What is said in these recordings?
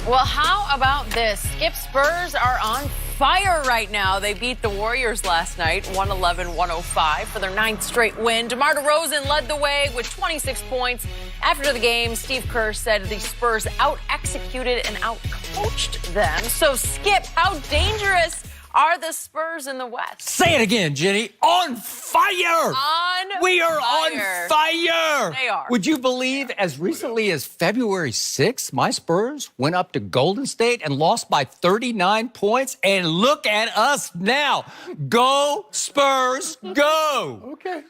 Well, how about this? Skip Spurs are on fire right now. They beat the Warriors last night, 111-105 for their ninth straight win. DeMar DeRozan led the way with 26 points. After the game, Steve Kerr said the Spurs out-executed and out-coached them. So, Skip, how dangerous are the Spurs in the West? Say it again, Jenny. On fire! We are on fire! They are. Would you believe as recently as February 6th, my Spurs went up to Golden State and lost by 39 points? And look at us now. Go, Spurs, go! Okay.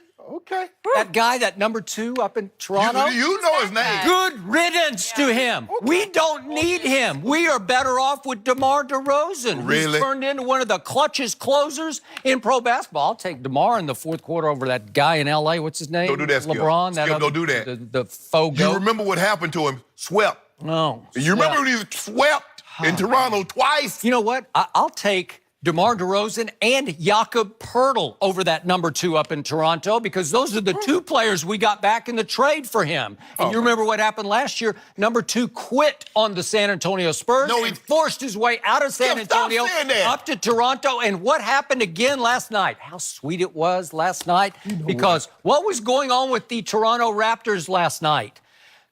That guy, that number 2 up in Toronto. You know his name. Good riddance to him. Okay. We don't need him. We are better off with DeMar DeRozan. Really? Who's turned into one of the clutchest closers in pro basketball. I'll take DeMar in the fourth quarter over that guy in L.A. What's his name? Don't do that, Skip. LeBron. Skip, don't do that. The faux goat. You remember what happened to him? Swept. No. You remember when he was swept in Toronto twice? You know what? I'll take DeMar DeRozan and Jakob Poeltl over that number 2 up in Toronto, because those are the 2 players we got back in the trade for him. And you remember what happened last year? Number 2 quit on the San Antonio Spurs and forced his way out of San Antonio up to Toronto. And what happened again last night? How sweet it was last night. Because what was going on with the Toronto Raptors last night?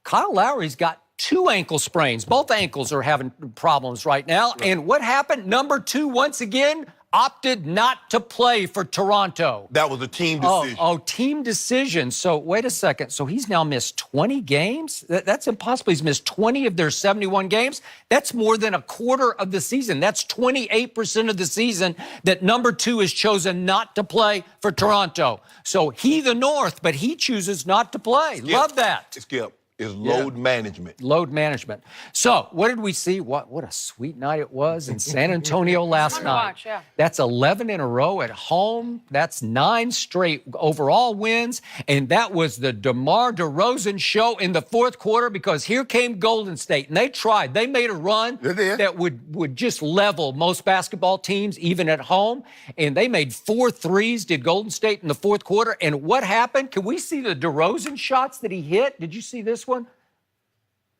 Kyle Lowry's got 2 ankle sprains. Both ankles are having problems right now. And what happened? Number 2, once again, opted not to play for Toronto. That was a team decision. Oh, team decision. So wait a second. So he's now missed 20 games? That's impossible. He's missed 20 of their 71 games. That's more than a quarter of the season. That's 28% of the season that number 2 has chosen not to play for Toronto. So he the North, but he chooses not to play. Skip. Love that. Skip. Is load management. Load management. So, what did we see? What a sweet night it was in San Antonio last night. Watch, yeah. That's 11 in a row at home. That's 9 straight overall wins. And that was the DeMar DeRozan show in the fourth quarter, because here came Golden State. And they tried. They made a run that would just level most basketball teams, even at home. And they made 4 threes, did Golden State in the fourth quarter. And what happened? Can we see the DeRozan shots that he hit? Did you see this one?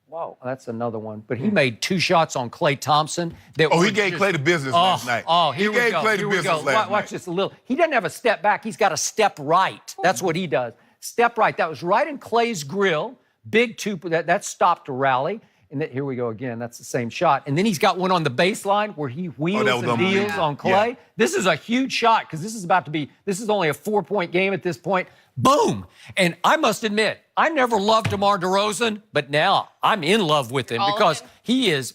Whoa, that's another one. But he made 2 shots on Klay Thompson. He gave Klay the business last night. Here we go. He gave Klay the business last night. Watch this a little. He doesn't have a step back. He's got a step right. That's what he does. Step right. That was right in Klay's grill. Big 2. That stopped a rally. And here we go again. That's the same shot. And then he's got one on the baseline where he wheels and deals on Klay. Yeah. This is a huge shot, because this is only a 4-point game at this point. Boom. And I must admit, I never loved DeMar DeRozan, but now I'm in love with him, because he is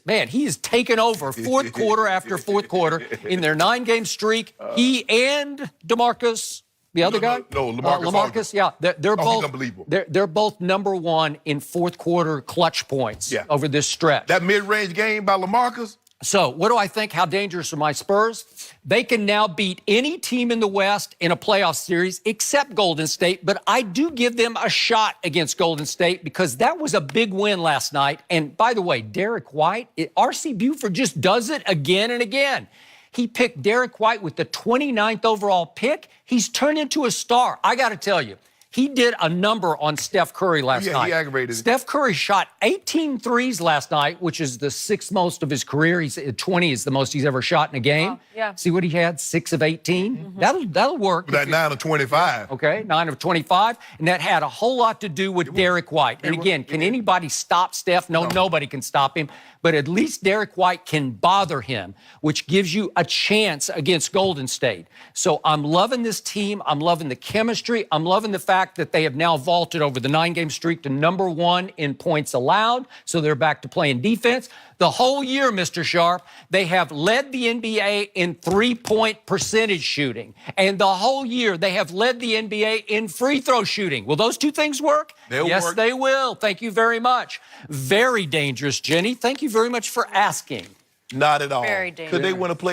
taken over fourth quarter after fourth quarter in their 9-game streak. He and DeMarcus, the other guy? No, LaMarcus. Yeah, they're both unbelievable. They're both number 1 in fourth quarter clutch points over this stretch. That mid-range game by LaMarcus. So what do I think? How dangerous are my Spurs? They can now beat any team in the West in a playoff series except Golden State, but I do give them a shot against Golden State, because that was a big win last night. And by the way, Derek White, R.C. Buford just does it again and again. He picked Derek White with the 29th overall pick. He's turned into a star. I got to tell you, he did a number on Steph Curry last night. He aggravated. Steph Curry shot 18 threes last night, which is the 6th most of his career. 20 is the most he's ever shot in a game. See what he had? 6 of 18. That'll work. That 9 of 25. Okay, 9 of 25. And that had a whole lot to do with Derek White. And again, can anybody stop Steph? No, nobody can stop him. But at least Derek White can bother him, which gives you a chance against Golden State. So I'm loving this team. I'm loving the chemistry. I'm loving the fact that they have now vaulted over the 9-game streak to number 1 in points allowed. So they're back to playing defense. The whole year, Mr. Sharpe, they have led the NBA in 3-point percentage shooting. And the whole year, they have led the NBA in free throw shooting. Will those 2 things work? Yes, they will. Thank you very much. Very dangerous, Jenny. Thank you very much for asking. Not at all. Very dangerous.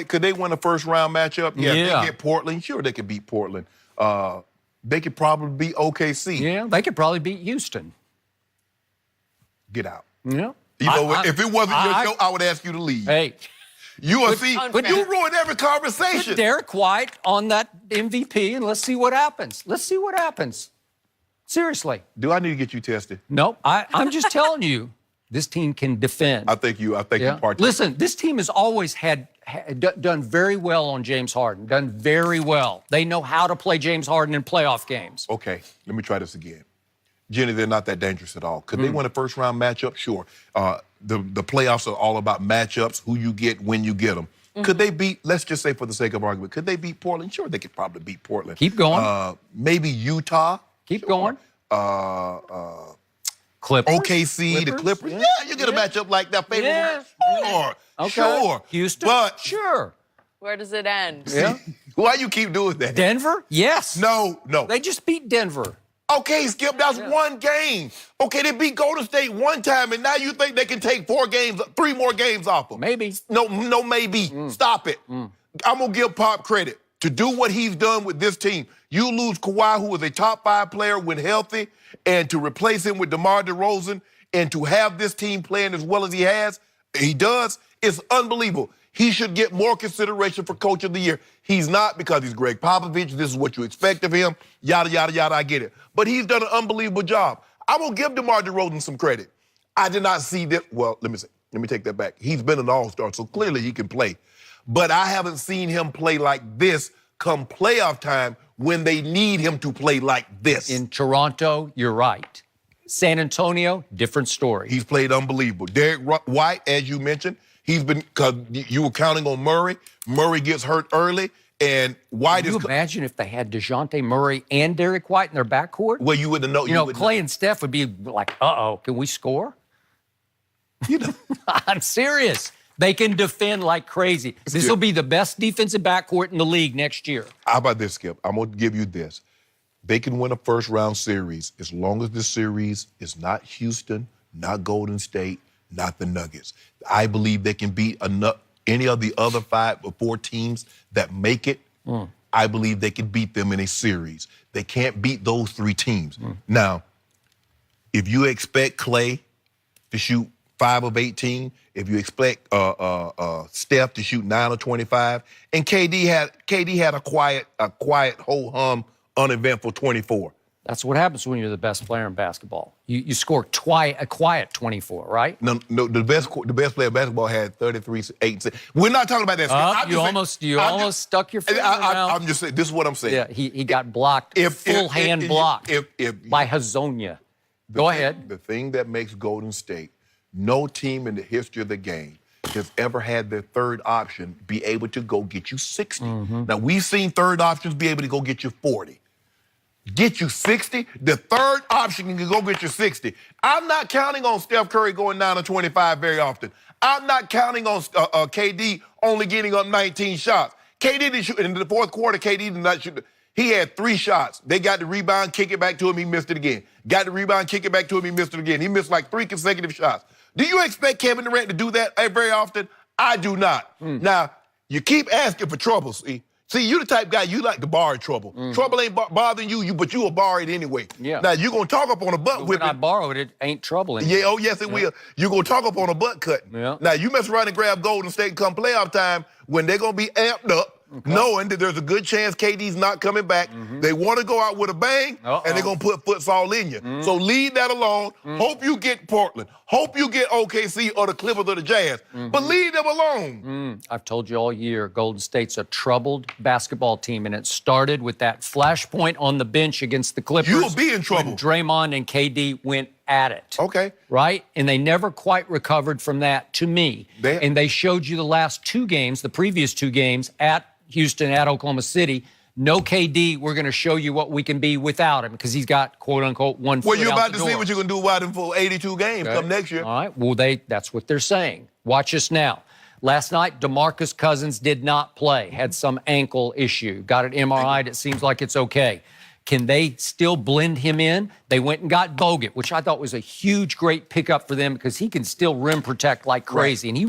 Could they win a first-round matchup? Yeah. If they get Portland, sure, they could beat Portland. They could probably beat OKC. Yeah, they could probably beat Houston. Get out. Yeah. You know, if it wasn't your show, I would ask you to leave. Hey. But you ruined every conversation. Put Derek White on that MVP, and let's see what happens. Let's see what happens. Seriously. Do I need to get you tested? Nope. I'm just telling you. this team can defend. I think you partake. Listen, this team has always done very well on James Harden, done very well. They know how to play James Harden in playoff games. Okay, let me try this again. Jenny, they're not that dangerous at all. Could they win a first-round matchup? Sure. The playoffs are all about matchups, who you get, when you get them. Could they beat, let's just say for the sake of argument, could they beat Portland? Sure, they could probably beat Portland. Keep going. Maybe Utah. Keep going. Clippers? OKC, the Clippers. Yeah, you get a matchup like that. Sure. Okay. Sure. Houston? But sure. Where does it end? Yeah. Why you keep doing that? Denver? Yes. No. They just beat Denver. Okay, Skip, that's one game. Okay, they beat Golden State one time, and now you think they can take 3 more games off them. Maybe. No, maybe. Stop it. I'm going to give Pop credit to do what he's done with this team. You lose Kawhi, who was a top 5 player when healthy, and to replace him with DeMar DeRozan, and to have this team playing as well as he does, it's unbelievable. He should get more consideration for Coach of the Year. He's not, because he's Greg Popovich. This is what you expect of him. Yada, yada, yada, I get it. But he's done an unbelievable job. I will give DeMar DeRozan some credit. I did not see that. Well, let me take that back. He's been an all-star, so clearly he can play. But I haven't seen him play like this come playoff time when they need him to play like this. In Toronto, you're right. San Antonio, different story. He's played unbelievable. Derek White, as you mentioned, because you were counting on Murray. Murray gets hurt early, and White Can you imagine if they had DeJounte Murray and Derek White in their backcourt? Well, you wouldn't know. Klay and Steph would be like, uh-oh, can we score? I'm serious. They can defend like crazy. This will be the best defensive backcourt in the league next year. How about this, Skip? I'm going to give you this. They can win a first-round series as long as the series is not Houston, not Golden State, not the Nuggets. I believe they can beat any of the other 5 or 4 teams that make it. I believe they can beat them in a series. They can't beat those 3 teams. Now, if you expect Klay to shoot 5 of 18, if you expect Steph to shoot 9 of 25, and KD had a quiet ho-hum, uneventful 24. That's what happens when you're the best player in basketball. You score a quiet 24, right? No, the best player in basketball had 33, 8, 6. We're not talking about that. You almost stuck your finger around. I'm just saying, this is what I'm saying. Yeah, he got blocked, full hand blocked by Hazonia. Go ahead. The thing that makes Golden State, no team in the history of the game has ever had their third option be able to go get you 60. Now, we've seen third options be able to go get you 40. Get you 60, the third option can go get you 60. I'm not counting on Steph Curry going 9 of 25 very often. I'm not counting on KD only getting up 19 shots. KD didn't shoot. In the fourth quarter, KD did not shoot. He had 3 shots. They got the rebound, kick it back to him, he missed it again. Got the rebound, kick it back to him, he missed it again. He missed like 3 consecutive shots. Do you expect Kevin Durant to do that very often? I do not. Now, you keep asking for trouble, see? See, you the type of guy, you like to borrow trouble. Trouble ain't bothering you, but you will borrow it anyway. Yeah. Now, you're going to talk up on a butt whipping. When I borrow it, it ain't trouble anymore. Yeah, oh, yes, it will. You're going to talk up on a butt cutting. Yeah. Now, you mess around and grab Golden State and come playoff time when they're going to be amped up, knowing that there's a good chance KD's not coming back. They want to go out with a bang, and they're going to put futsal in you. So leave that alone. Hope you get Portland. Hope you get OKC or the Clippers or the Jazz. But leave them alone. I've told you all year, Golden State's a troubled basketball team, and it started with that flashpoint on the bench against the Clippers. You will be in trouble. When Draymond and KD went at it. Okay. Right? And they never quite recovered from that, to me. And they showed you the last 2 games, the previous 2 games, at Houston, at Oklahoma City. No KD, we're going to show you what we can be without him, because he's got, quote-unquote, 1 foot out the door. Well, you're about to see what you're going to do without him for 82 games come next year. All right. Well, that's what they're saying. Watch us now. Last night, DeMarcus Cousins did not play, had some ankle issue. Got it MRI'd. It seems like it's okay. Can they still blend him in? They went and got Bogut, which I thought was a huge, great pickup for them, because he can still rim protect like crazy. And he